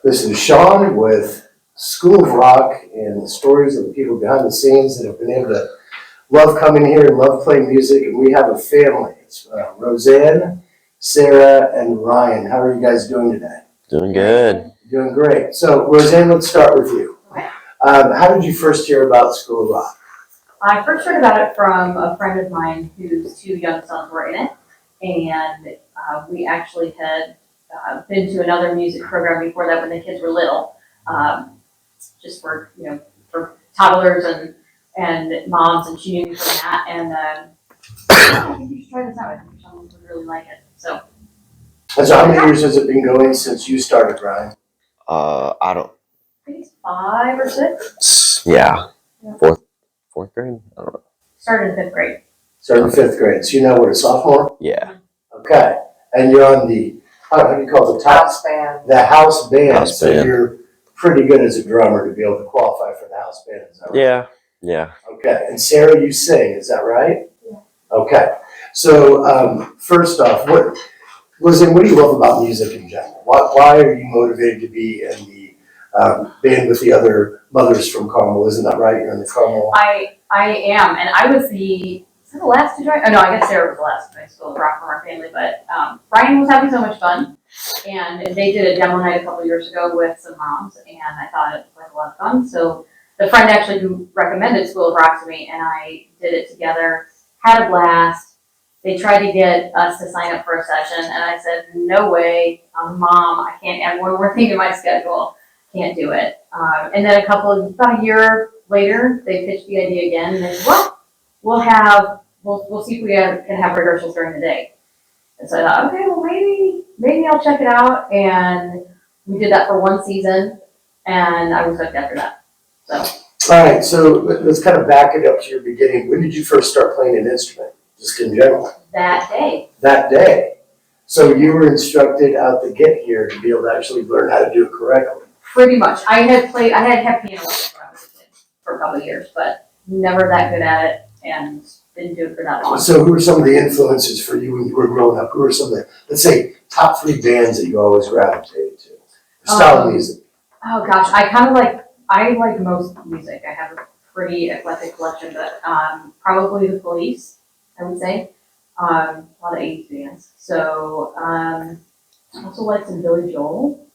This is Sean with School of Rock and the stories of the people behind the scenes that have been able to love coming here and love playing music. And we have a family. It's Roseanne, Sarah, and Ryan. How are you guys doing today? Doing good. Doing great. So, Roseanne, let's start with you. Okay. How did you first hear about School of Rock? I first heard about it from a friend of mine whose two young sons were in it, and we actually had been to another music program before that when the kids were little, just for for toddlers and moms, and she knew me from that, and I think you should try this out. I think someone would really like it. So. And so, how many years has it been going since you started, Ryan? I don't. I think it's 5 or 6. Yeah. Fourth grade? I don't know. Started in 5th grade. Started in 5th grade. So, you know what, a sophomore? Yeah. Okay. And you're on the, how do you call it, the top? House band. The house band. House So band. you're pretty good as a drummer to be able to qualify for the house band, is that right? Yeah. Yeah. Okay. And Sarah, you sing, is that right? Yeah. Okay. So first off, what do you love about music in general? Why are you motivated to be in the band with the other mothers from Carmel? Isn't that right? You're in the Carmel. I am, and I was the last to join? Oh no, I guess Sarah was the last to join School of Rock from our family, but Ryan was having so much fun, and they did a demo night a couple years ago with some moms, and I thought it was like a lot of fun. So the friend actually who recommended School of Rock to me and I did it together, had a blast. They tried to get us to sign up for a session, and I said, no way, I'm a mom, I can't add one more thing to my schedule, can't do it. And then about a year later, they pitched the idea again, and they said, well, we'll see if we can have rehearsals during the day. And so I thought, okay, well maybe I'll check it out, and we did that for 1 season, and I was hooked after that. So. All right, so let's kind of back it up to your beginning. When did you first start playing an instrument, just in general? That day. That day. So you were instructed out the get here to be able to actually learn how to do it correctly. Pretty much. I had piano lessons when I was a kid for a couple of years, but never that good at it, and didn't do it for that long. So who were some of the influences for you when you were growing up? Who were some of the, let's say, top 3 bands that you always gravitated to? Style of music. Oh gosh, I like most music. I have a pretty eclectic collection, but probably the Police, I would say. A lot of 80s bands. So I also like some Billy Joel.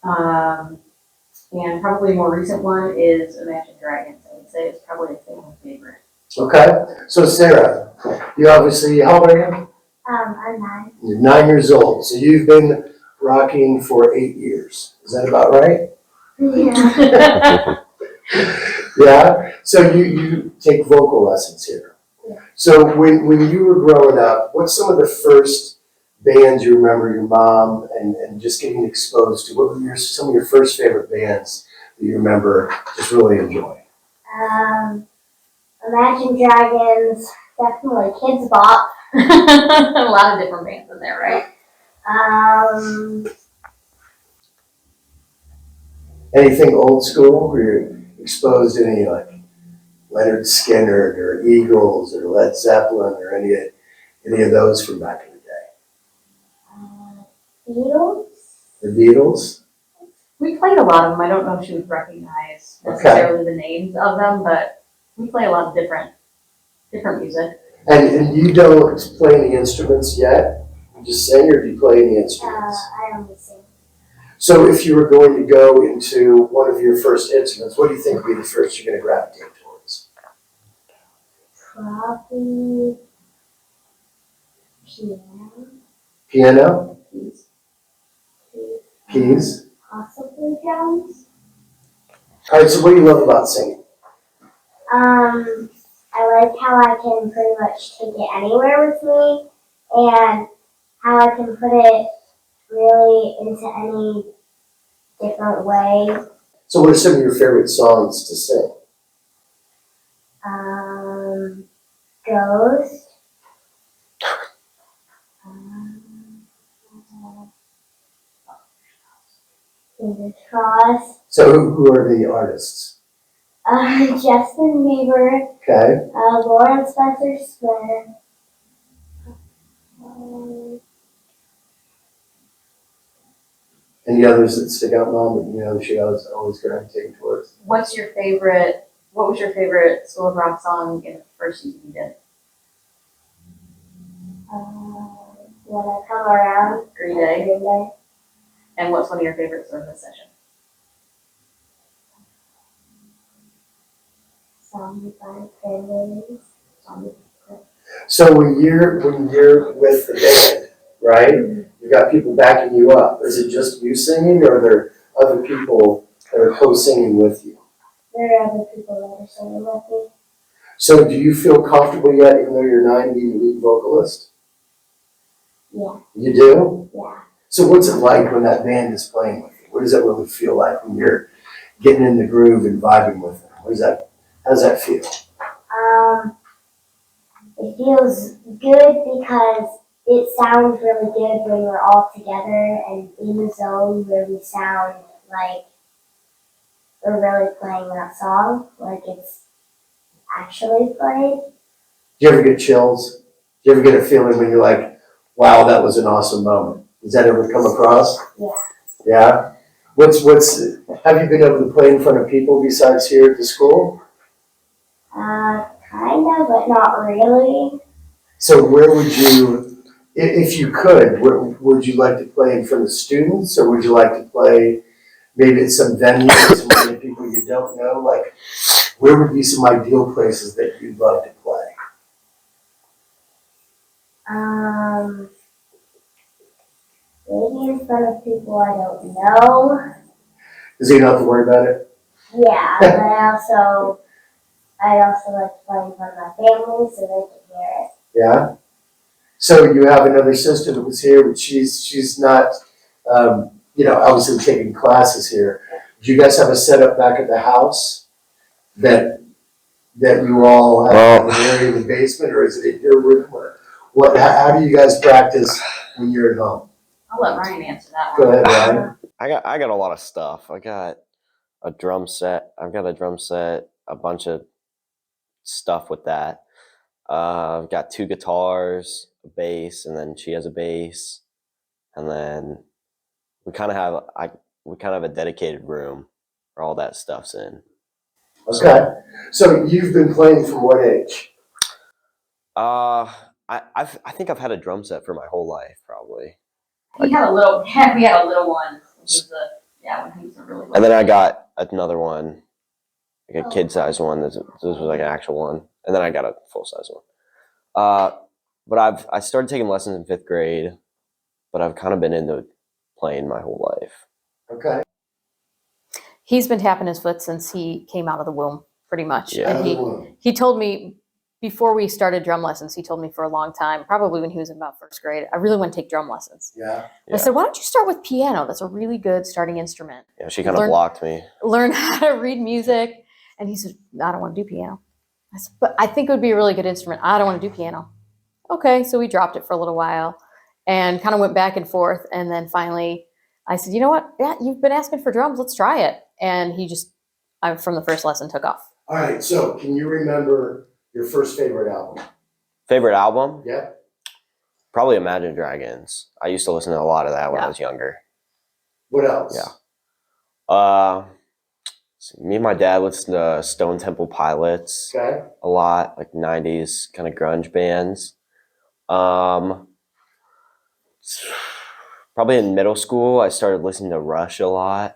And probably a more recent one is Imagine Dragons. I would say it's probably a family favorite. Okay. So Sarah, you obviously, how old are you? I'm 9. You're 9 years old. So you've been rocking for 8 years. Is that about right? Yeah. Yeah. So you take vocal lessons here. Yeah. So when you were growing up, what's some of the first bands you remember your mom and just getting exposed to? What were some of your first favorite bands that you remember just really enjoying? Imagine Dragons, definitely Kids Bop. A lot of different bands in there, right? Anything old school? Were you exposed to any like Leonard Skinner or Eagles or Led Zeppelin or any of those from back in the day? Beatles. The Beatles? We played a lot of them. I don't know if you would recognize necessarily the names of them, but we play a lot of different music. And you don't play any instruments yet? You just sing, or do you play any instruments? I only sing. So if you were going to go into one of your first instruments, what do you think would be the first you're going to gravitate towards? Probably piano. Piano? Keys? Possibly drums. All right, so what do you love about singing? I like how I can pretty much take it anywhere with me, and how I can put it really into any different way. So what are some of your favorite songs to sing? Ghost. Fingers crossed. So who are the artists? Justin Bieber. Okay. Lauren Spencer Smith. Any others that stick out, Mom, that she always gravitating towards? What was your favorite School of Rock song in the first season you did? When I come around. Green Day. Green Day. And what's one of your favorites from this session? Zombie by Cranberries. So when you're with the band, right? You got people backing you up. Is it just you singing, or are there other people that are co-singing with you? There are other people that are singing with me. So do you feel comfortable yet, even though you're 9, being the lead vocalist? Yeah. You do? Yeah. So what's it like when that band is playing with you? What does that really feel like when you're getting in the groove and vibing with them? How does that feel? It feels good because it sounds really good when we're all together and in the zone where we sound like we're really playing that song, like it's actually played. Do you ever get chills? Do you ever get a feeling when you're like, wow, that was an awesome moment? Does that ever come across? Yeah. Yeah? Have you been able to play in front of people besides here at the school? Kind of, but not really. So where would you, if you could, would you like to play in front of students, or would you like to play maybe at some venues with some people you don't know? Like, where would be some ideal places that you'd love to play? Maybe in front of people I don't know. Does he not have to worry about it? Yeah, but I also like to play in front of my family so they can hear it. Yeah? So you have another sister that was here, but she's not, obviously taking classes here. Do you guys have a setup back at the house that you all have an area in the basement, or is it in your room? Or how do you guys practice when you're at home? I'll let Ryan answer that Go one. ahead, Ryan. I got a lot of stuff. I got a drum set. I've got a drum set, a bunch of stuff with that. I've got 2 guitars, a bass, and then she has a bass, and then we kind of have a dedicated room where all that stuff's in. Okay. So you've been playing from what age? I think I've had a drum set for my whole life, probably. We had a little one. When he was a really little. And then I got another one, like a kid-sized one. This was like an actual one, and then I got a full-size one. But I started taking lessons in 5th grade, but I've kind of been into playing my whole life. Okay. He's been tapping his foot since he came out of the womb, pretty much. Yeah. And he told me before we started drum lessons, he told me for a long time, probably when he was in about 1st grade, I really want to take drum lessons. Yeah. I said, why don't you start with piano? That's a really good starting instrument. Yeah, she kind of blocked me. Learn how to read music. And he said, I don't want to do piano. I said, but I think it would be a really good instrument. I don't want to do piano. Okay, so we dropped it for a little while and kind of went back and forth. And then finally I said, you know what? Yeah, you've been asking for drums. Let's try it. And he just, from the first lesson, took off. All right. So can you remember your first favorite album? Favorite album? Yeah. Probably Imagine Dragons. I used to listen to a lot of that when I was younger. What else? Yeah. Me and my dad listened to Stone Temple Pilots a lot, like 90s kind of grunge bands. Probably in middle school, I started listening to Rush a lot.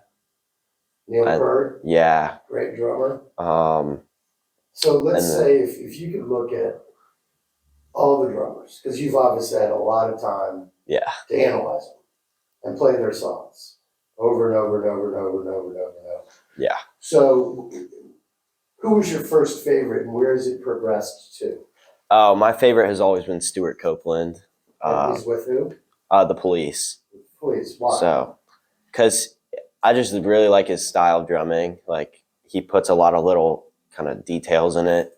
Neil Peart? Yeah. Great drummer. So let's say if you could look at all the drummers, because you've obviously had a lot of time to analyze them and play their songs over and over and over and over and over and over and over. Yeah. So who was your first favorite and where has it progressed to? Oh, my favorite has always been Stuart Copeland. He's with who? The Police. Police. Why? So, because I just really like his style of drumming. Like, he puts a lot of little kind of details in it.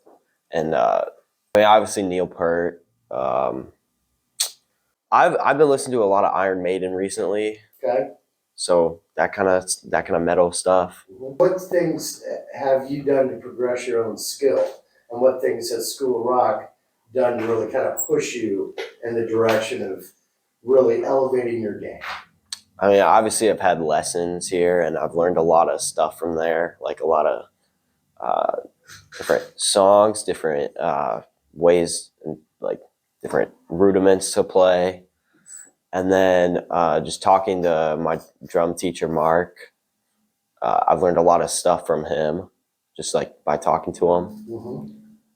And obviously Neil Peart. I've been listening to a lot of Iron Maiden recently. Okay. So that kind of metal stuff. What things have you done to progress your own skill? And what things has School of Rock done to really kind of push you in the direction of really elevating your game? I mean, obviously I've had lessons here and I've learned a lot of stuff from there, like a lot of different songs, different ways, and like different rudiments to play. And then just talking to my drum teacher, Mark, I've learned a lot of stuff from him, just like by talking to him. Mhm.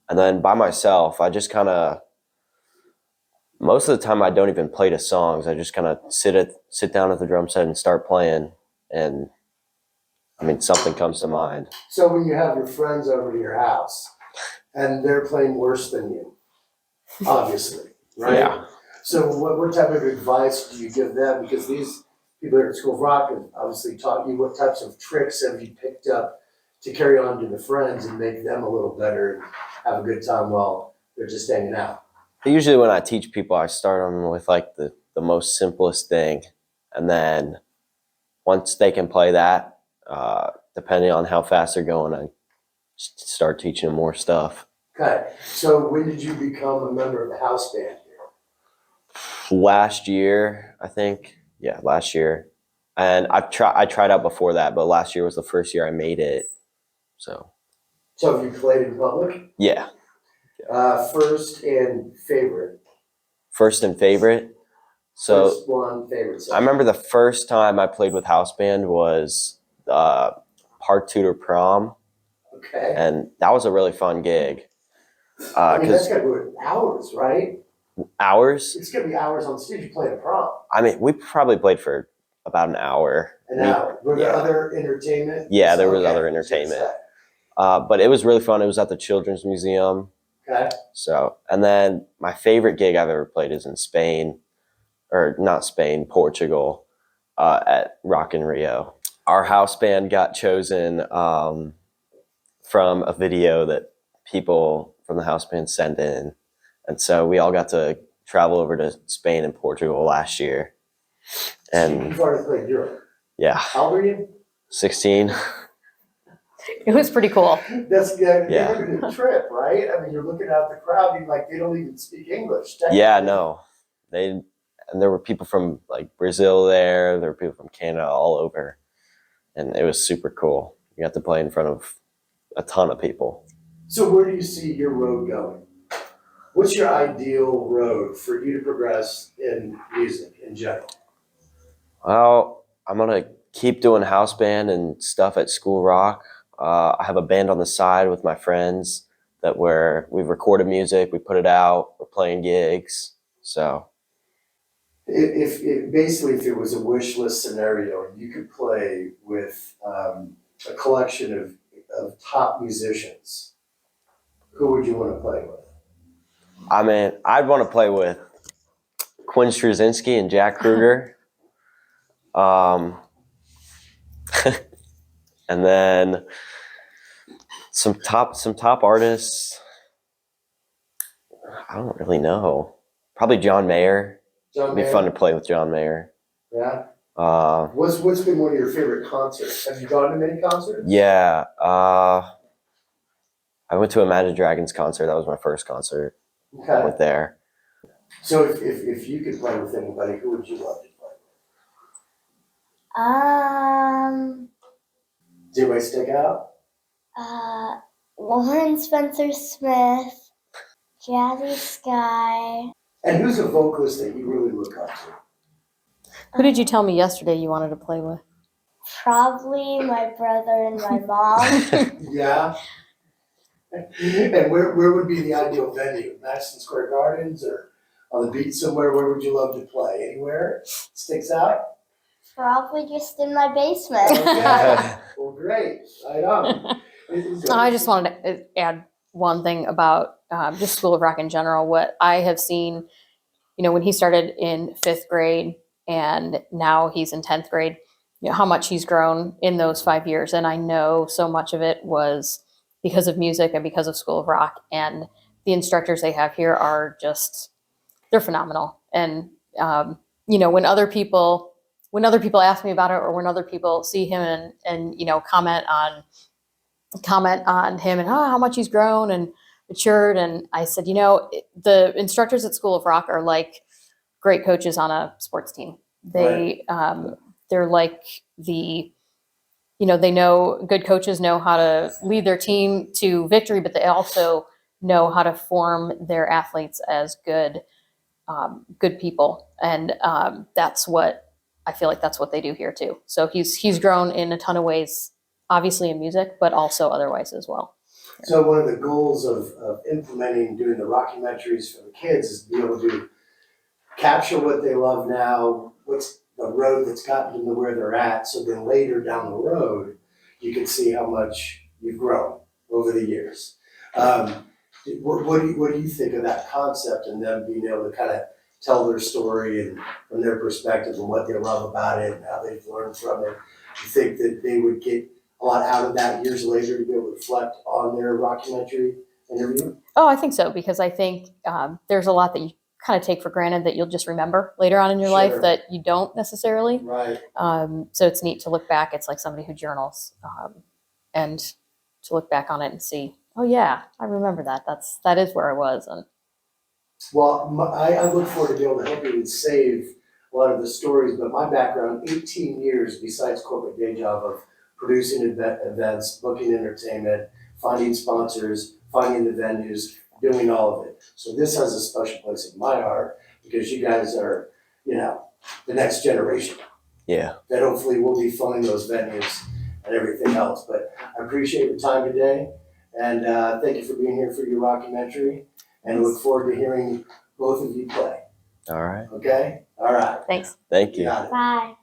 And then by myself, I just kind of, most of the time I don't even play the songs. I just kind of sit down at the drum set and start playing. And I mean, something comes to mind. So when you have your friends over to your house and they're playing worse than you, obviously, right? Yeah. So what type of advice do you give them? Because these people here at School of Rock have obviously taught you. What types of tricks have you picked up to carry on to the friends and make them a little better and have a good time while they're just hanging out? Usually when I teach people, I start them with like the most simplest thing. And then once they can play that, depending on how fast they're going, I just start teaching them more stuff. Okay, so when did you become a member of the house band here? Last year, I think. Yeah, last year. And I tried out before that, but last year was the first year I made it. So So have you played in public? yeah. First and favorite. First and favorite. So First one, favorite. I remember the first time I played with house band was Park Tudor Prom, Okay. and that was a really fun gig. I mean, that's Because gotta be hours, right? hours, It's gonna be hours on stage. You play a prom. I mean, we probably played for about an hour. An hour. Were there yeah. other entertainment? Yeah, there was Okay. other entertainment. But it was really fun. It was at the Children's Museum. Okay. So, and then my favorite gig I've ever played is in Spain, or not Spain, Portugal, at Rock in Rio. Our house band got chosen from a video that people from the house band sent in. And so we all got to travel over to Spain and Portugal last year. And You've already played Europe. yeah, How old are you? 16. It was pretty cool. That's good. Yeah. You're having a trip, right? I mean, you're looking out the crowd, and like they don't even speak English. Yeah, no. And there were people from like Brazil there were people from Canada, all over. And it was super cool. You got to play in front of a ton of people. So where do you see your road going? What's your ideal road for you to progress in music in general? Well, I'm going to keep doing house band and stuff at School Rock. I have a band on the side with my friends that we've recorded music, we put it out, we're playing gigs. So If it was a wish list scenario, and you could play with a collection of top musicians, who would you want to play with? I mean, I'd want to play with Quinn Straczynski and Jack Kruger. And then some top artists. I don't really know. Probably John Mayer. John It'd be Mayer? fun to play with John Mayer. Yeah. Uh, What's been one of your favorite concerts? Have you gone to many concerts? yeah. I went to a Imagine Dragons concert. That was my first concert. I Okay. went there. So if you could play with anybody, who would you love to play with? Does anybody stick out? Lauren Spencer Smith, Jazzy Sky. And who's a vocalist that you really look up to? Who did you tell me yesterday you wanted to play with? Probably my brother and my mom. Yeah. And where would be the ideal venue? Madison Square Gardens or on the beach somewhere? Where would you love to play? Anywhere? Sticks out? Probably just in my basement. Okay. Well, great. Right on. I just wanted to add one thing about just School of Rock in general. What I have seen, when he started in 5th grade and now he's in 10th grade, how much he's grown in those 5 years. And I know so much of it was because of music and because of School of Rock. And the instructors they have here are they're phenomenal. And, when other people ask me about it, or when other people see him and comment on him and how much he's grown and matured. And I said, the instructors at School of Rock are like great coaches on a sports team. They they're like the, they know, good coaches know how to lead their team to victory, but they also know how to form their athletes as good people. And that's what I feel like that's what they do here too. So he's grown in a ton of ways, obviously in music, but also otherwise as well. So one of the goals of implementing, doing the rockumentaries for the kids is to be able to capture what they love now, what's the road that's gotten them to where they're at, so then later down the road, you can see how much you've grown over the years. What do you think of that concept and them being able to kind of tell their story and from their perspective and what they love about it and how they've learned from it? Do you think that they would get a lot out of that years later to be able to reflect on their rockumentary interview? Oh, I think so, because I think there's a lot that you kind of take for granted that you'll just remember later on in your life Sure. that you don't necessarily. Right. So it's neat to look back. It's like somebody who journals and to look back on it and see, oh yeah, I remember that. That is where I was. And Well, I look forward to be able to help you and save a lot of the stories, but my background, 18 years besides corporate day job of producing events, booking entertainment, finding sponsors, finding the venues, doing all of it. So this has a special place in my heart because you guys are, the next generation Yeah. that hopefully will be filling those venues and everything else. But I appreciate your time today, and thank you for being here for your rockumentary, and I look forward to hearing both of you play. All right. Okay? All right. thanks. Thank you. Got it. Bye.